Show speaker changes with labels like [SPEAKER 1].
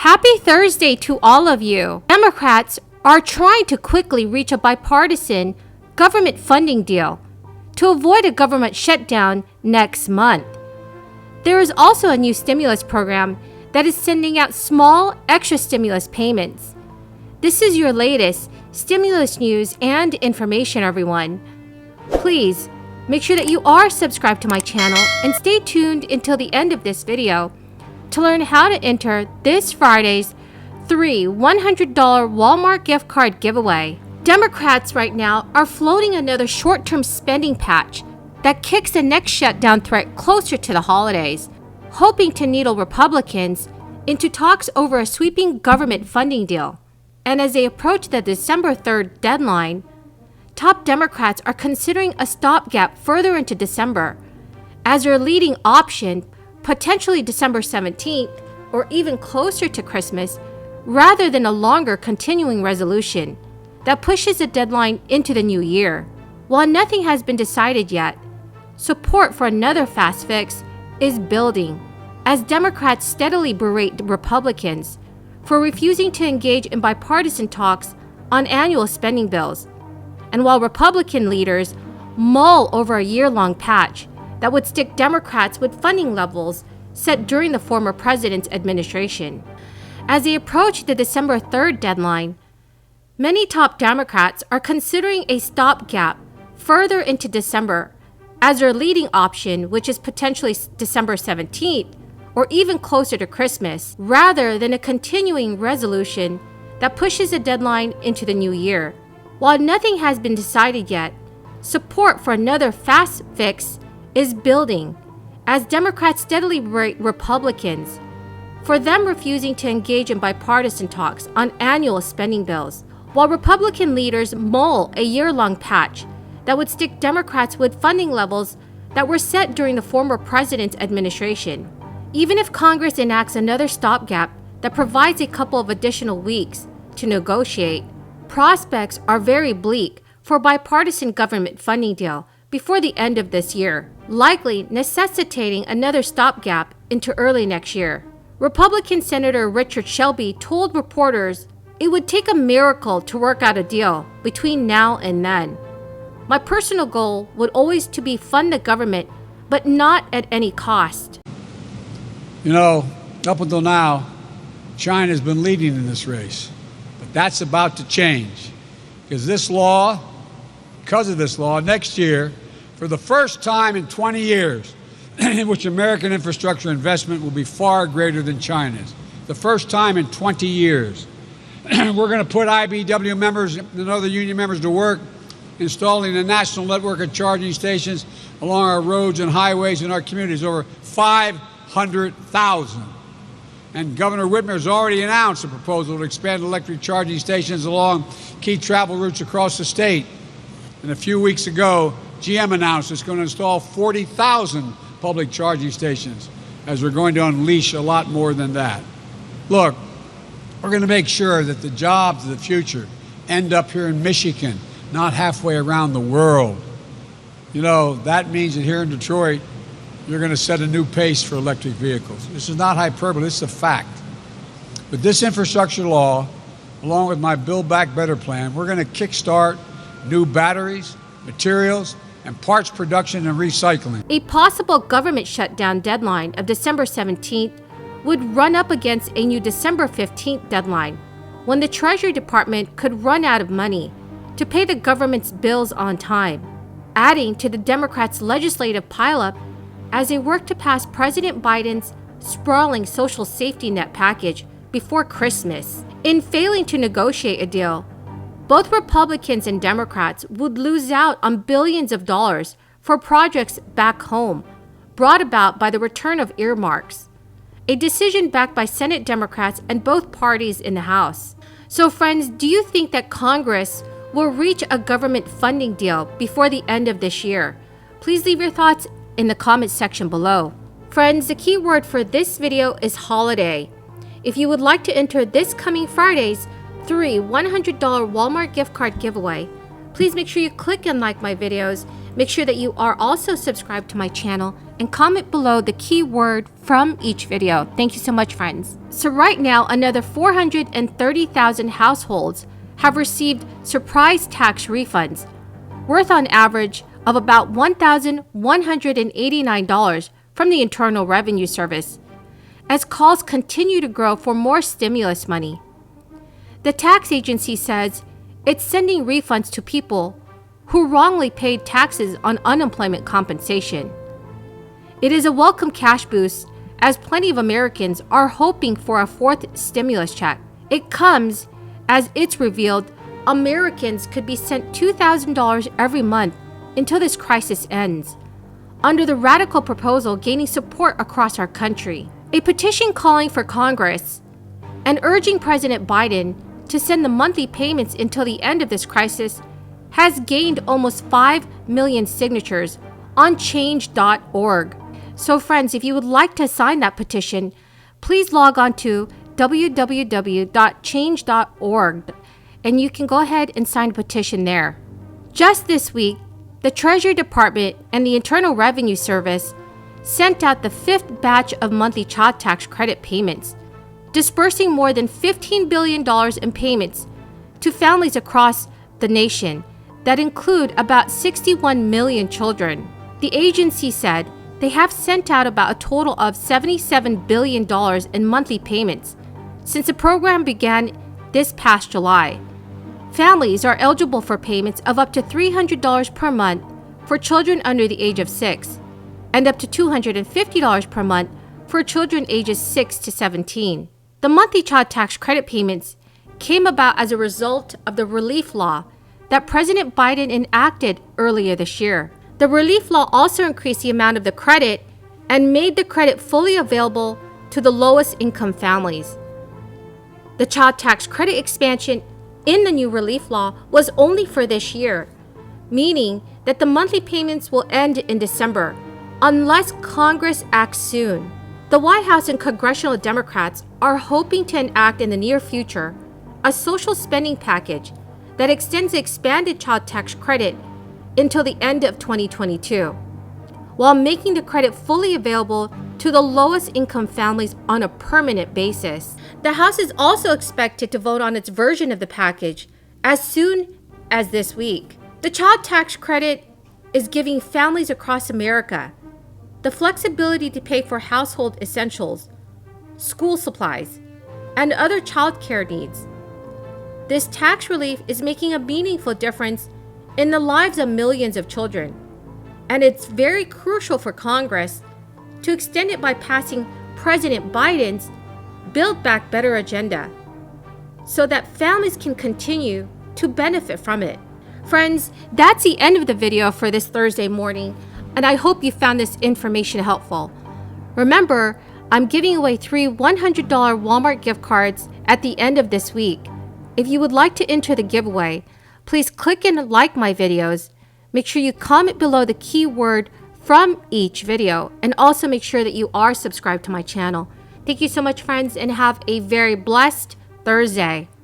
[SPEAKER 1] Happy Thursday to all of you. Democrats are trying to quickly reach a bipartisan government funding deal to avoid a government shutdown next month. There is also a new stimulus program that is sending out small extra stimulus payments. This is your latest stimulus news and information, everyone. Please make sure that you are subscribed to my channel and stay tuned until the end of this video to learn how to enter this Friday's $100 Walmart gift card giveaway. Democrats right now are floating another short-term spending patch that kicks the next shutdown threat closer to the holidays, hoping to needle Republicans into talks over a sweeping government funding deal. And as they approach the December 3rd deadline, top Democrats are considering a stopgap further into December as their leading option, potentially December 17th or even closer to Christmas, rather than a longer continuing resolution that pushes the deadline into the new year. While nothing has been decided yet, support for another fast fix is building as Democrats steadily berate Republicans for refusing to engage in bipartisan talks on annual spending bills. And while Republican leaders mull over a year-long patch that would stick Democrats with funding levels set during the former president's administration. As they approach the December 3rd deadline, many top Democrats are considering a stopgap further into December as their leading option, which is potentially December 17th or even closer to Christmas, rather than a continuing resolution that pushes the deadline into the new year. While nothing has been decided yet, support for another fast fix is building as Democrats steadily berate Republicans for them refusing to engage in bipartisan talks on annual spending bills, while Republican leaders mull a year-long patch that would stick Democrats with funding levels that were set during the former president's administration. Even if Congress enacts another stopgap that provides a couple of additional weeks to negotiate, prospects are very bleak for a bipartisan government funding deal before the end of this year, likely necessitating another stopgap into early next year. Republican Senator Richard Shelby told reporters it would take a miracle to work out a deal between now and then. My personal goal would always to be fund the government, but not at any cost.
[SPEAKER 2] You know, up until now, China's been leading in this race, but that's about to change because of this law, next year, for the first time in 20 years, in which American infrastructure investment will be far greater than China's. The first time in 20 years. We're going to put IBEW members and other union members to work installing a national network of charging stations along our roads and highways in our communities, over 500,000. And Governor Whitmer has already announced a proposal to expand electric charging stations along key travel routes across the state. And a few weeks ago, GM announced it's going to install 40,000 public charging stations, as we're going to unleash a lot more than that. Look, we're going to make sure that the jobs of the future end up here in Michigan, not halfway around the world. You know, that means that here in Detroit, you're going to set a new pace for electric vehicles. This is not hyperbole, it's a fact. With this infrastructure law, along with my Build Back Better plan, we're going to kickstart new batteries, materials, and parts production and recycling.
[SPEAKER 1] A possible government shutdown deadline of December 17th would run up against a new December 15th deadline, when the Treasury Department could run out of money to pay the government's bills on time, adding to the Democrats' legislative pileup as they work to pass President Biden's sprawling social safety net package before Christmas. In failing to negotiate a deal, both Republicans and Democrats would lose out on billions of dollars for projects back home, brought about by the return of earmarks, a decision backed by Senate Democrats and both parties in the House. So friends, do you think that Congress will reach a government funding deal before the end of this year? Please leave your thoughts in the comments section below. Friends, the key word for this video is holiday. If you would like to enter this coming Friday's $100 Walmart gift card giveaway, Please make sure you click and like my videos. Make sure that you are also subscribed to my channel and comment below the keyword from each video. Thank you so much, friends. So right now, another 430,000 households have received surprise tax refunds, worth on average of about $1,189 from the Internal Revenue Service, as calls continue to grow for more stimulus money. The tax agency says it's sending refunds to people who wrongly paid taxes on unemployment compensation. It is a welcome cash boost, as plenty of Americans are hoping for a fourth stimulus check. It comes as it's revealed Americans could be sent $2,000 every month until this crisis ends, under the radical proposal gaining support across our country. A petition calling for Congress and urging President Biden to send the monthly payments until the end of this crisis has gained almost 5 million signatures on change.org. So friends, if you would like to sign that petition, please log on to www.change.org and you can go ahead and sign a petition there. Just this week, the Treasury Department and the Internal Revenue Service sent out the 5th batch of monthly child tax credit payments, dispersing more than $15 billion in payments to families across the nation that include about 61 million children. The agency said they have sent out about a total of $77 billion in monthly payments since the program began this past July. Families are eligible for payments of up to $300 per month for children under the age of 6 and up to $250 per month for children ages 6 to 17. The monthly child tax credit payments came about as a result of the relief law that President Biden enacted earlier this year. The relief law also increased the amount of the credit and made the credit fully available to the lowest income families. The child tax credit expansion in the new relief law was only for this year, meaning that the monthly payments will end in December unless Congress acts soon. The White House and congressional Democrats are hoping to enact in the near future a social spending package that extends the expanded child tax credit until the end of 2022, while making the credit fully available to the lowest income families on a permanent basis. The House is also expected to vote on its version of the package as soon as this week. The child tax credit is giving families across America the flexibility to pay for household essentials, school supplies, and other child care needs. This tax relief is making a meaningful difference in the lives of millions of children, and it's very crucial for Congress to extend it by passing President Biden's Build Back Better agenda so that families can continue to benefit from it. Friends, that's the end of the video for this Thursday morning, and I hope you found this information helpful. Remember, I'm giving away 3 $100 Walmart gift cards at the end of this week. If you would like to enter the giveaway, please click and like my videos. Make sure you comment below the keyword from each video, and also make sure that you are subscribed to my channel. Thank you so much, friends, and have a very blessed Thursday.